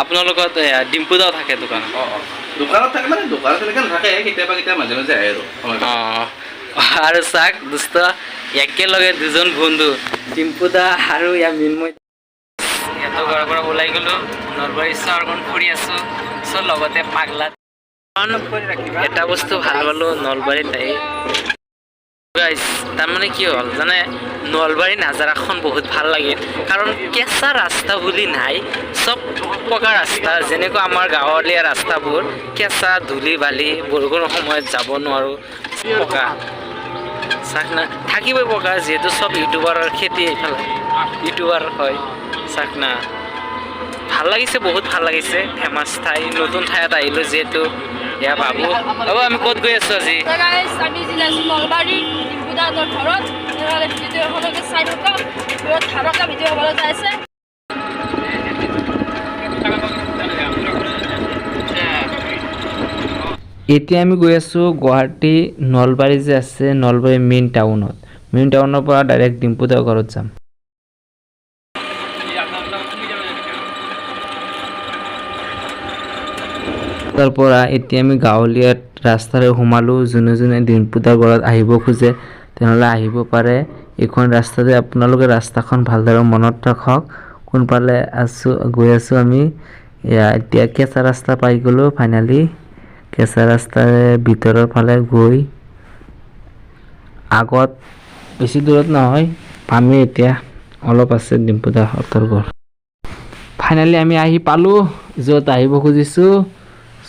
আপোনাৰ লগত ডিম্পু দাও থাকে দোকানত দোকানত থাকে মানে দোকানত তেনেকৈ নাথাকে কেতিয়াবা কেতিয়াবা মাজে মাজে আহে আৰু চাক দোস্ত একেলগে দুজন বন্ধু ডিম্পু দা আৰু ইয়াৰ মিন্ময় সিহঁতৰ ঘৰৰ পৰা ওলাই গ'লো নলবাৰী চহৰখন ফুৰি আছো চ' লগতে পাগলাত এটা বস্তু ভাল পালোঁ নলবাৰীত আহি তাৰমানে কি হ'ল জানে নলবাৰী নাজাৰাখন বহুত ভাল লাগে কাৰণ কেঁচা ৰাস্তা বুলি নাই চব পকা ৰাস্তা যেনেকুৱা আমাৰ গাঁৱলীয়া ৰাস্তাবোৰ কেঁচা ধূলি বালি বৰষুণৰ সময়ত যাব নোৱাৰোঁ পকা চাক না থাকিবই পকা যিহেতু চব ইউটিউবাৰৰ খেতি এইফালে ইউটিউবাৰ হয় চাক না ভাল লাগিছে বহুত ভাল লাগিছে ফেমাছ ঠাই নতুন ঠাইত আহিলোঁ যিহেতু এয়া বাবু বাবু আমি ক'ত গৈ আছোঁ আজি আমি নলবাৰী ডিম্পু dar ঘৰত ভিডিঅ'খনকে চাই থাকক বহুত ধাৰকা ভিডিঅ' হ'বলৈ যাই আছে এতিয়া আমি গৈ আছোঁ গুৱাহাটী নলবাৰী যে আছে নলবাৰী মেইন টাউনৰ পৰা ডাইৰেক্ট ডিম্পু dar ঘৰত যাম তাৰ পৰা এতিয়া আমি গাঁৱলীয়া ৰাস্তাৰে সোমালোঁ যোনে যোনে ডিম্পু dar ঘৰত আহিব খোজে তেনেহ'লে আহিব পাৰে এইখন ৰাস্তাতে আপোনালোকে ৰাস্তাখন ভালদৰে মনত ৰাখক কোনফালে গৈ আছোঁ আমি এতিয়া কেঁচা ৰাস্তা পাই গ'লোঁ ফাইনেলি কেঁচা ৰাস্তাৰে ভিতৰৰ ফালে গৈ আগত বেছি দূৰত নহয় পামেই এতিয়া অলপ আছে ডিম্পু dar হঁতৰ ঘৰ ফাইনেলি আমি আহি পালোঁ য'ত আহিব খুজিছোঁ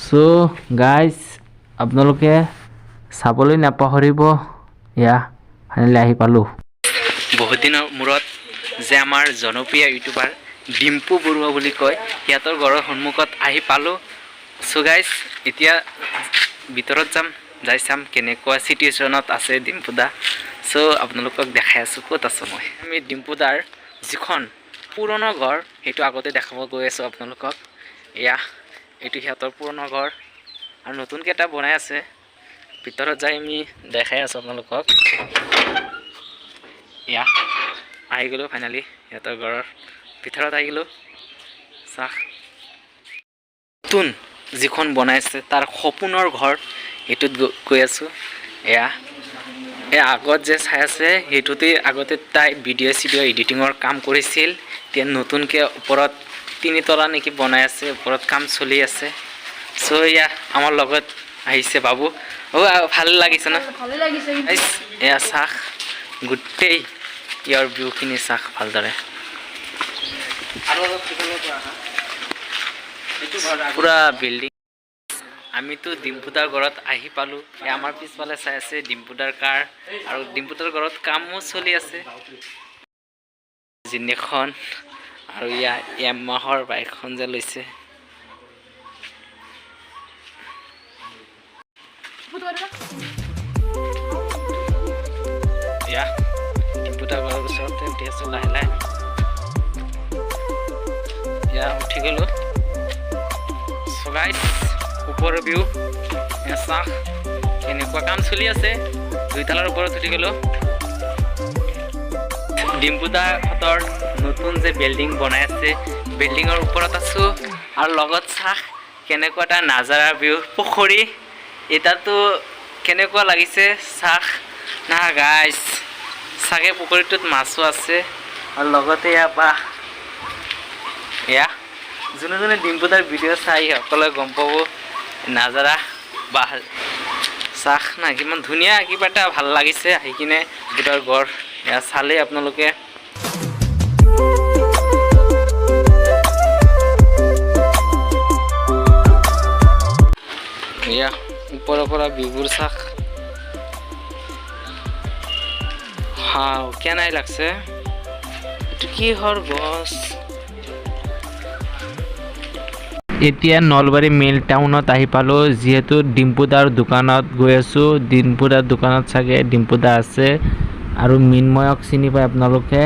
চ' গাইজ আপোনালোকে চাবলৈ নাপাহৰিব ফাইনেলি আহি পালোঁ বহুত দিনৰ মূৰত যে আমাৰ জনপ্ৰিয় ইউটিউবাৰ ডিম্পু বৰুৱা বুলি কয় সিহঁতৰ ঘৰৰ সন্মুখত আহি পালোঁ চ' গাইজ এতিয়া ভিতৰত যাই চাম কেনেকুৱা চিটুৱেশ্যনত আছে ডিম্পু দা চ' আপোনালোকক দেখাই আছোঁ ক'ত আছোঁ মই আমি ডিম্পু dar যিখন পুৰণা ঘৰ সেইটো আগতে দেখাব গৈ আছোঁ আপোনালোকক এইটো সিহঁতৰ পুৰণা ঘৰ আৰু নতুনকৈ এটা বনাই আছে ভিতৰত যাই আমি দেখাই আছোঁ আপোনালোকক আহি গ'লোঁ ফাইনেলি সিহঁতৰ ঘৰৰ ভিতৰত আহি গ'লোঁ চাহ নতুন যিখন বনাইছে তাৰ সপোনৰ ঘৰ সেইটোত গৈ আছোঁ আগত যে চাই আছে সেইটোতে আগতে তাই ভিডিঅ' এডিটিঙৰ কাম কৰিছিল এতিয়া নতুনকৈ ওপৰত 3 তলা নেকি বনাই আছে ওপৰত কাম চলি আছে চ' আমাৰ লগত আহিছে বাবু ভাল লাগিছে না ভালে লাগিছে চাহ গোটেই ইয়াৰ ভিউখিনি চাহ ভালদৰে পুৰা বিল্ডিং আমিতো ডিম্পু dar ঘৰত আহি পালোঁ আমাৰ পিছফালে চাই আছে ডিম্পু dar কাৰ আৰু ডিম্পু dar ঘৰত কামো চলি আছে জিনেখন আৰু Yamaha বাইকখন যে লৈছে ডিম্পু dar ঘৰৰ ওচৰতে উঠি আছোঁ লাহে লাহে উঠি গ'লোঁ চ' গাইজ ওপৰৰ ভিউ চাহ কেনেকুৱা কাম চলি আছে 2 তলাৰ ওপৰত উঠি গ'লোঁ ডিম্পু dar হঁতৰ নতুন যে বিল্ডিং বনাই আছে বিল্ডিঙৰ ওপৰত আছোঁ আৰু লগত চাহ কেনেকুৱা এটা নাজাৰা ভিউ পুখুৰী এটাতো কেনেকুৱা লাগিছে চাহ না গাইজ চাগে পুখুৰীটোত মাছো আছে আৰু লগতে যোনে যোনে ডিম্পু dar ভিডিঅ' চাই সকলোৱে গম পাব নাজাৰা বা চাহ না কিমান ধুনীয়া কিবা এটা ভাল লাগিছে আহি কিনে ডিম্পু dar ঘৰ চালেই আপোনালোকে ওপৰৰ পৰা ভিউবোৰ চাহ কেনাই লাগছে এইটো কিহৰ গছ এতিয়া নলবাৰী মেইন টাউনত আহি পালোঁ যিহেতু ডিম্পু dar দোকানত গৈ আছোঁ ডিম্পু dar দোকানত চাগে ডিম্পু da আছে আৰু মিন্ময়ক চিনি পায় আপোনালোকে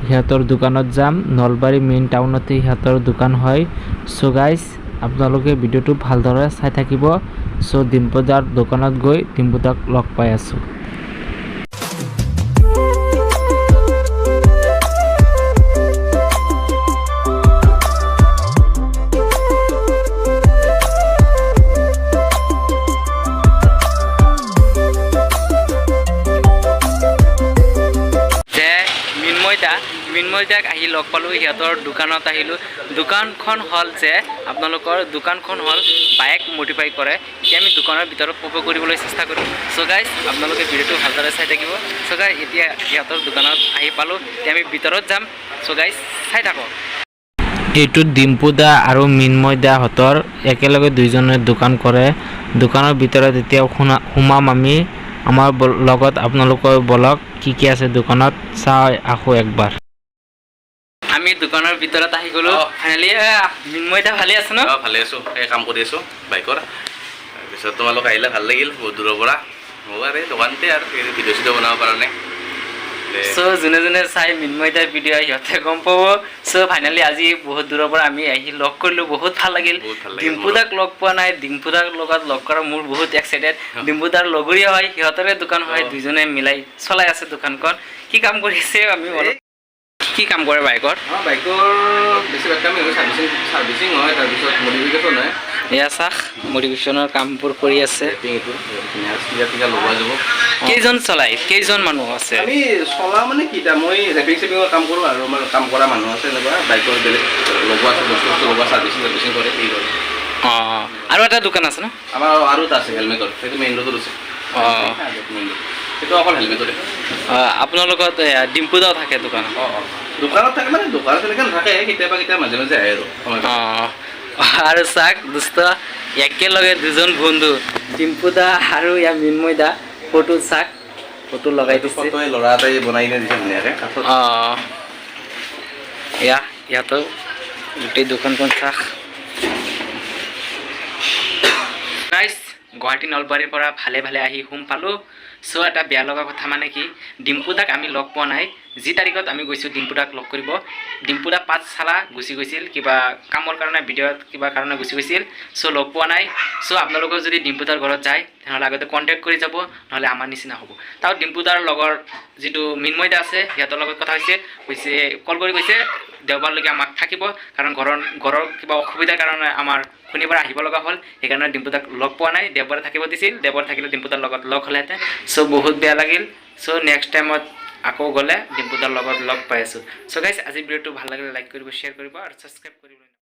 সিহঁতৰ দোকানত যাম নলবাৰী মেইন টাউনতে সিহঁতৰ দোকান হয় চ' গাইজ আপোনালোকে ভিডিঅ'টো ভালদৰে চাই থাকিব চ' ডিম্পু dar দোকানত গৈ ডিম্পু daক লগ পাই আছোঁ মিন্ময় দাক আহি লগ পালোঁ সিহঁতৰ দোকানত আহিলোঁ দোকানখন হ'ল যে আপোনালোকৰ দোকানখন হ'ল বাইক মডিফাই কৰে এতিয়া আমি দোকানৰ ভিতৰত প্ৰৱেশ কৰিবলৈ চেষ্টা কৰিম চ' গাইজ আপোনালোকে ভিডিঅ'টো ভালদৰে চাই থাকিব চ' গাইজ এতিয়া সিহঁতৰ দোকানত আহি পালোঁ এতিয়া আমি ভিতৰত যাম চ' গাইজ চাই থাকক এইটো ডিম্পু দা আৰু মিন্ময় দাহঁতৰ একেলগে দুইজনে দোকান কৰে দোকানৰ ভিতৰত এতিয়া সোমাম আমি আমাৰ লগত আপোনালোকৰ বলক কি আছে দোকানত চাই আহোঁ একবাৰ আমি দোকানৰ ভিতৰত আহি গ'লোঁ ফাইনেলি মিন্ময় দা ভালে আছে ন ভালে আছোঁ এই কাম কৰি আছোঁ বাইকৰ তাৰপিছত তোমালোক আহিলে ভাল লাগিল বহুত দূৰৰ পৰা হ'ব আৰু এই দোকানতে আৰু ভিডিঅ' চিডিঅ' বনাব পৰা নাই চ' যোনে যোনে চাই মিন্ময় দাৰ ভিডিঅ' সিহঁতে গম পাব চ' ফাইনেলি আজি বহুত দূৰৰ পৰা আমি আহি লগ কৰিলোঁ বহুত ভাল লাগিল ডিম্পু দাক লগ পোৱা নাই ডিম্পু দাৰ লগত লগ কৰা মোৰ বহুত এক্সাইটেড ডিম্পু দাৰ লগৰীয়া হয় সিহঁতৰে দোকান হয় দুইজনে মিলাই চলাই আছে দোকানখন কি কাম কৰিছে আমি কি কাম কৰে বাইকৰ বাইকৰ বেছিভাগ কামেই হয় ছাৰ্ভিচিং হয় তাৰপিছত মডিফিকেশ্যন হয় এয়া চাহ মডিফিকেশ্যনৰ কামবোৰ কৰি আছে লগোৱা যাব কেইজন চলাই কেইজন মানুহ আছে আমি চলা মানে কি মই ৰেপিং চেপিঙৰ কাম কৰোঁ আৰু আমাৰ কাম কৰা মানুহ আছে এনেকুৱা বাইকৰ বেলেগ লগোৱা আছে বস্তু লগোৱা ছাৰ্ভিচিং কৰে সেই কৰে অঁ আৰু এটা দোকান আছে ন আমাৰ আৰু এটা আছে হেলমেটৰ সেইটো মেইন ৰোডত আছে অঁ সেইটো অকল হেলমেটৰে আপোনাৰ লগত ডিম্পু দাও থাকে দোকানত দোকানত থাকে মানে দোকানত তেনেকৈ নাথাকে কেতিয়াবা মাজে মাজে আহে আৰু অঁ আৰু চাক দোস্ত একেলগে দুজন বন্ধু ডিম্পু দা আৰু ইয়াৰ মিন্ময় দা ফটো চাক ফটো লগাই দিছে ল'ৰা এটাই বনাই কিনে দিছে ধুনীয়াকৈ অঁ এয়া ইয়াতো গোটেই দোকানখন চাক গাইজ গুৱাহাটী নলবাৰীৰ পৰা ভালে ভালে আহি সোম পালোঁ চ' এটা বেয়া লগা কথা মানে কি ডিম্পু দাক আমি লগ পোৱা নাই যি তাৰিখত আমি গৈছোঁ ডিম্পু দাক লগ কৰিব ডিম্পু দা পাঠশালা গুচি গৈছিল কিবা কামৰ কাৰণে ভিডিঅ'ত কিবা কাৰণে গুচি গৈছিল চ' লগ পোৱা নাই চ' আপোনালোকৰ যদি ডিম্পু দাৰ ঘৰত যায় তেনেহ'লে আগতে কণ্টেক্ট কৰি যাব নহ'লে আমাৰ নিচিনা হ'ব তাৰ ডিম্পু দাৰ লগৰ যিটো মিন্ময় দা আছে সিহঁতৰ লগত কথা কৈছে কল কৰি কৈছে দেওবাৰলৈকে আমাক থাকিব কাৰণ ঘৰৰ কিবা অসুবিধাৰ কাৰণে আমাৰ শনিবাৰ আহিব লগা হ'ল সেইকাৰণে ডিম্পু দাক লগ পোৱা নাই দেওবাৰে থাকিব দিছিল দেওবাৰে থাকিলে ডিম্পু দাৰ লগত লগ হ'লেহেঁতেন চ' বহুত বেয়া লাগিল চ' নেক্সট টাইমত আকৌ গ'লে ডিম্পু দাৰ লগত লগ পাই আছোঁ চ' গাইজ আজি ভিডিঅ'টো ভাল লাগিলে লাইক কৰিব শ্বেয়াৰ কৰিব আৰু ছাবস্ক্ৰাইব কৰিব